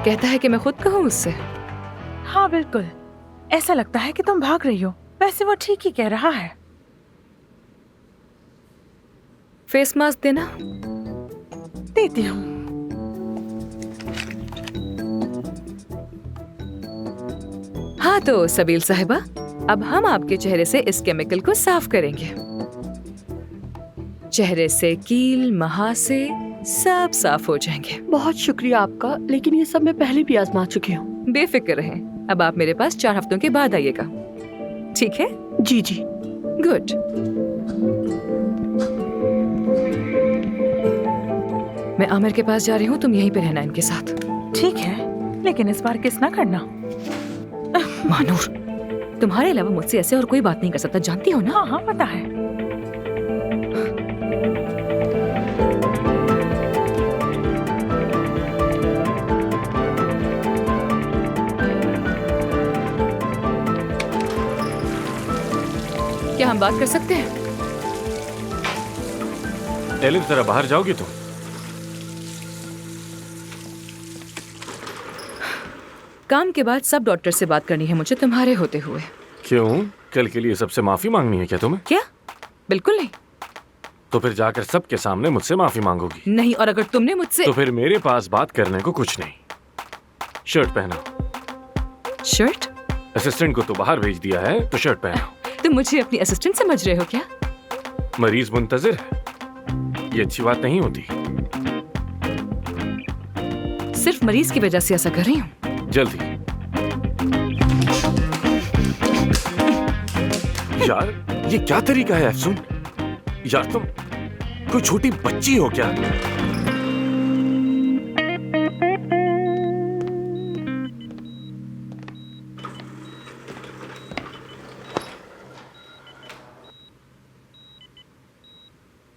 कहता है कि मैं खुद कहूँ उससे। हाँ बिल्कुल, ऐसा लगता है कि तुम भाग रही हो। वैसे वो ठीक ही कह रहा है। फेस मास्क देना। देती हूँ। हाँ तो सबील साहिबा, अब हम आपके चेहरे से इस केमिकल को साफ करेंगे। चेहरे से कील महासे सब साफ हो जाएंगे। बहुत शुक्रिया आपका, लेकिन ये सब मैं पहले भी आजमा चुकी हूँ। बेफिक्र रहें, अब आप मेरे पास 4 हफ्तों के बाद आइएगा, ठीक है? जी जी। गुड। मैं आमिर के पास जा रही हूँ, तुम यहीं पे रहना इनके साथ। ठीक है, लेकिन इस बार किस ना करना। मानूर, तुम्हारे अलावा मुझसे ऐसे और कोई बात नहीं कर सकता, जानती हो ना? हाँ हाँ पता है। क्या हम बात कर सकते हैं? एलिफ जरा बाहर जाओगी तुम? काम के बाद सब डॉक्टर से बात करनी है मुझे तुम्हारे होते हुए। क्यों? कल के लिए सबसे माफी मांगनी है क्या तुम्हें? क्या? बिल्कुल नहीं। तो फिर जाकर सबके सामने मुझसे माफी मांगोगी? नहीं, और अगर तुमने मुझसे तो फिर मेरे पास बात करने को कुछ नहीं। शर्ट पहनो। शर्ट? असिस्टेंट को तो बाहर भेज दिया है, तो शर्ट पहनो। तुम मुझे अपनी असिस्टेंट समझ रहे हो क्या? मरीज मुंतजिर है, ये अच्छी बात नहीं होती। सिर्फ मरीज की वजह से ऐसा कर रही हूँ। जल्दी। यार ये क्या तरीका है अफसून? यार तुम कोई छोटी बच्ची हो क्या?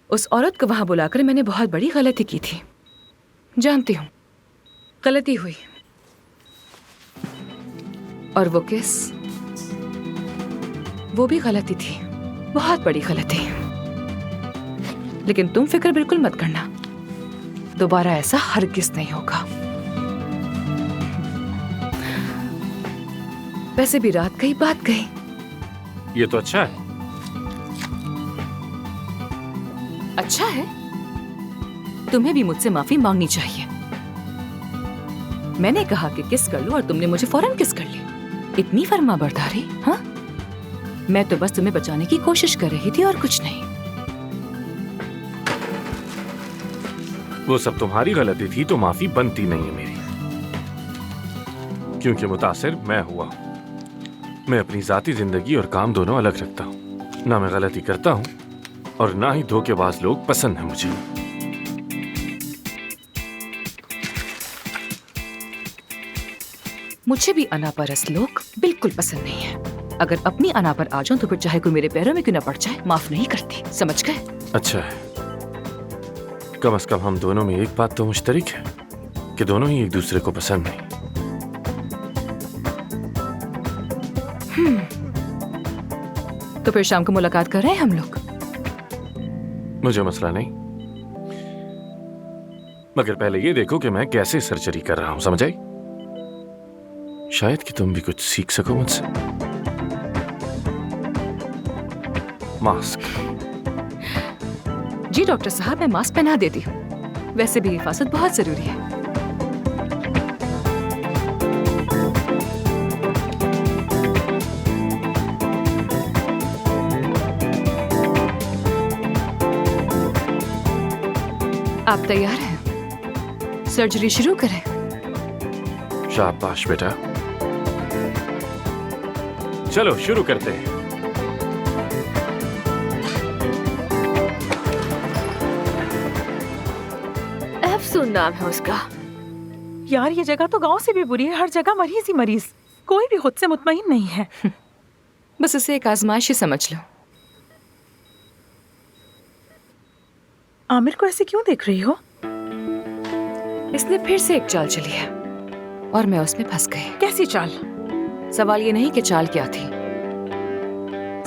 उस औरत को वहां बुलाकर मैंने बहुत बड़ी गलती की थी। जानती हूँ, गलती हुई। और वो किस? वो भी गलती थी, बहुत बड़ी गलती। लेकिन तुम फिक्र बिल्कुल मत करना, दोबारा ऐसा हरगिज़ नहीं होगा। वैसे भी रात गई बात गई। ये तो अच्छा है। अच्छा है? तुम्हें भी मुझसे माफी मांगनी चाहिए। मैंने कहा कि किस कर लो और तुमने मुझे फौरन किस कर ली। इतनी फर्मा बरदारी? हाँ, मैं तो बस तुम्हें बचाने की कोशिश कर रही थी और कुछ नहीं। वो सब तुम्हारी गलती थी तो माफी बनती नहीं है मेरी, क्योंकि मुतासिर मैं हुआ हूं। मैं अपनी जाती जिंदगी और काम दोनों अलग रखता हूं। ना मैं गलती करता हूं और ना ही धोखेबाज लोग पसंद हैं मुझे। मुझे भी अनापरस लोग बिल्कुल पसंद नहीं है। अगर अपनी अना पर आ जाऊं तो फिर चाहे कोई मेरे पैरों में क्यों न पड़ जाए, माफ नहीं करती। समझ गए? अच्छा है, कम से कम हम दोनों में एक बात तो मुश्तरक है कि दोनों ही एक दूसरे को पसंद नहीं। तो फिर शाम को मुलाकात कर रहे हैं हम लोग? मुझे मसला नहीं, मगर पहले ये देखो कि मैं कैसे सर्जरी कर रहा हूं, समझ आई? शायद कि तुम भी कुछ सीख सको मुझसे। मास्क। जी डॉक्टर साहब, मैं मास्क पहना देती हूँ। वैसे भी हिफाजत बहुत जरूरी है। आप तैयार हैं? सर्जरी शुरू करें? शाबाश बेटा, चलो शुरू करते हैं। अफसून नाम है उसका। यार ये जगह तो गांव से भी बुरी है, हर जगह मरीज ही मरीज, कोई भी खुद से मुतमईन नहीं है। बस इसे एक आजमाइश ही समझ लो। आमिर को ऐसे क्यों देख रही हो? इसने फिर से एक चाल चली है और मैं उसमें फंस गई। कैसी चाल? सवाल ये नहीं कि चाल क्या थी,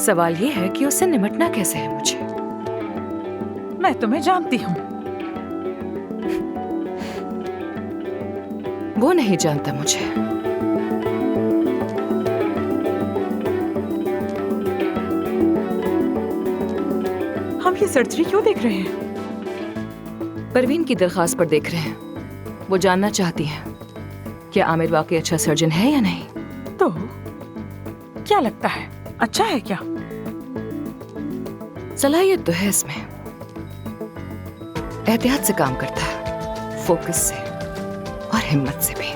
सवाल ये है कि उससे निपटना कैसे है मुझे। मैं तुम्हें जानती हूँ। वो नहीं जानता मुझे। हम ये सर्जरी क्यों देख रहे हैं? परवीन की दरखास्त पर देख रहे हैं। वो जानना चाहती है क्या आमिर वाकई अच्छा सर्जन है या नहीं। तो क्या लगता है, अच्छा है क्या? सलाहियत तो है इसमें, एहतियात से काम करता है, फोकस से और हिम्मत से भी।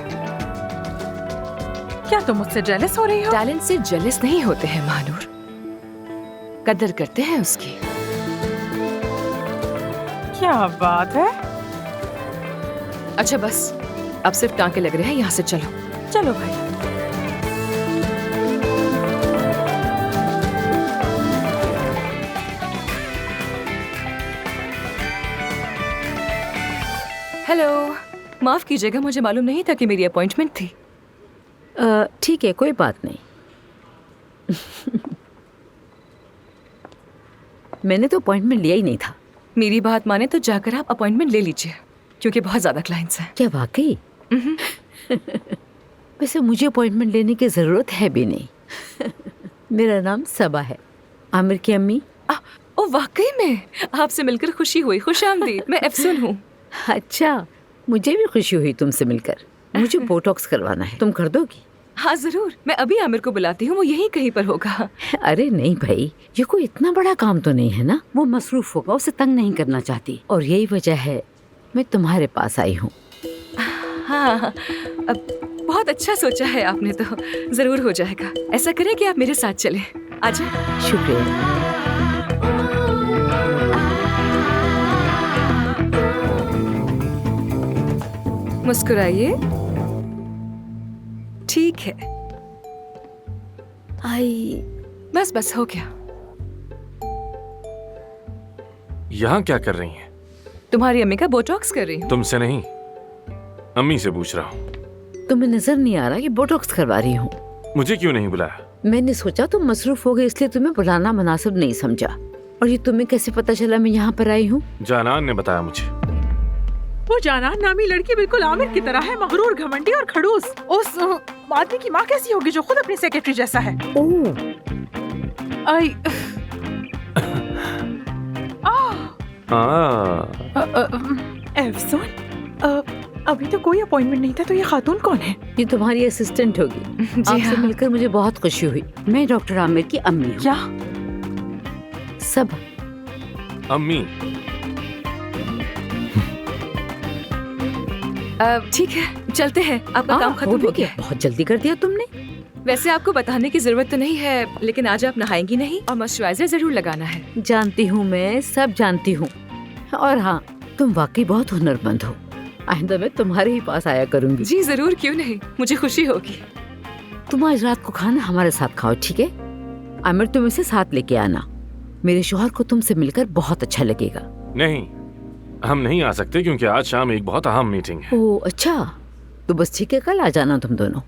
क्या तुम मुझसे जेलस हो रही हो? टैलेंट से जेलस नहीं होते हैं महानूर, कदर करते हैं उसकी। क्या बात है। अच्छा बस, अब सिर्फ टांके लग रहे हैं, यहाँ से चलो। चलो भाई। हेलो, माफ कीजिएगा, मुझे मालूम नहीं था कि मेरी अपॉइंटमेंट थी। ठीक है, कोई बात नहीं। मैंने तो अपॉइंटमेंट लिया ही नहीं था। मेरी बात माने तो जाकर आप अपॉइंटमेंट ले लीजिए, क्योंकि बहुत ज्यादा क्लाइंट्स हैं। क्या वाकई? वैसे मुझे अपॉइंटमेंट लेने की जरूरत है भी नहीं। मेरा नाम सबा है, आमिर की अम्मी। ओ वाकई में, आपसे मिलकर खुशी हुई। खुशामदीद, मैं अफसून हूँ। अच्छा, मुझे भी खुशी हुई तुमसे मिलकर। मुझे बोटॉक्स करवाना है, तुम कर दोगी? हाँ जरूर, मैं अभी आमिर को बुलाती हूँ, वो यहीं कहीं पर होगा। अरे नहीं भाई, ये कोई इतना बड़ा काम तो नहीं है ना। वो मसरूफ होगा, उसे तंग नहीं करना चाहती, और यही वजह है मैं तुम्हारे पास आई हूँ। हाँ, अब बहुत अच्छा सोचा है आपने, तो जरूर हो जाएगा। ऐसा करें कि आप मेरे साथ चलें। आजा। शुक्रिया। मुस्कुराइए। ठीक है, आई बस बस हो गया। यहाँ क्या कर रही हैं? तुम्हारी अम्मी का बोटॉक्स कर रही हूँ। तुमसे नहीं, अम्मी से पूछ रहा हूँ। तुम्हें नजर नहीं आ रहा कि बोटॉक्स करवा रही हूँ? मुझे क्यों नहीं बुलाया? मैंने सोचा तुम मसरूफ हो गए, इसलिए तुम्हें बुलाना मुनासिब नहीं समझा। और ये तुम्हें कैसे पता चला मैं यहाँ पर आई हूँ? जानान ने बताया मुझे। वो जाना नामी लड़की बिल्कुल आमिर की तरह है, मगरूर, घमंडी और खड़ूस। उस आदमी की माँ कैसी होगी जो खुद अपनी सेक्रेटरी जैसा है? ओह, आई अफसून, अभी तो कोई अपॉइंटमेंट नहीं था, तो ये खातून कौन है? ये तुम्हारी असिस्टेंट होगी। जी आपसे हाँ। मिलकर मुझे बहुत खुशी हुई। मैं डॉक्टर आमिर की अम्मी हूँ। क्या? सब अम्मी, ठीक है, चलते हैं। आपका काम खत्म हो गया। बहुत जल्दी कर दिया तुमने। वैसे आपको बताने की जरूरत तो नहीं है, लेकिन आज आप नहाएंगी नहीं और मॉइस्चराइजर जरूर लगाना है। जानती हूँ, मैं सब जानती हूँ। और हाँ, तुम वाकई बहुत हुनरमंद हो। आइंदा मैं तुम्हारे ही पास आया करूंगी। जी जरूर, क्यों नहीं, मुझे खुशी होगी। तुम आज रात को खाना हमारे साथ खाओ, ठीक है? आमिर, तुम इसे साथ लेके आना। मेरे शौहर को तुमसे मिलकर बहुत अच्छा लगेगा। नहीं, हम नहीं आ सकते क्योंकि आज शाम एक बहुत अहम मीटिंग है। ओह अच्छा, तो बस ठीक है, कल आ जाना तुम दोनों।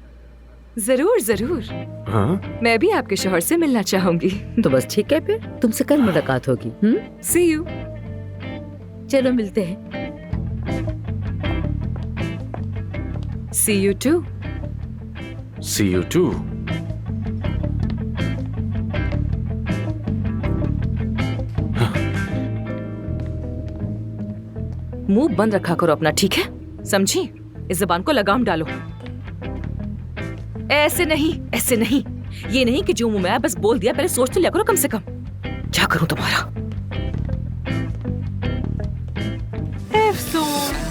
जरूर जरूर, हाँ? मैं भी आपके शौहर से मिलना चाहूंगी। तो बस ठीक है, फिर तुमसे कल मुलाकात होगी। See you. चलो मिलते हैं। See you too. See you too. मुंह बंद रखा करो अपना, ठीक है? समझी? इस जबान को लगाम डालो। ऐसे नहीं, ऐसे नहीं। ये नहीं कि जो मुंह में आया बस बोल दिया, पहले सोच तो लिया करो कम से कम। क्या करूं तुम्हारा? अफसून,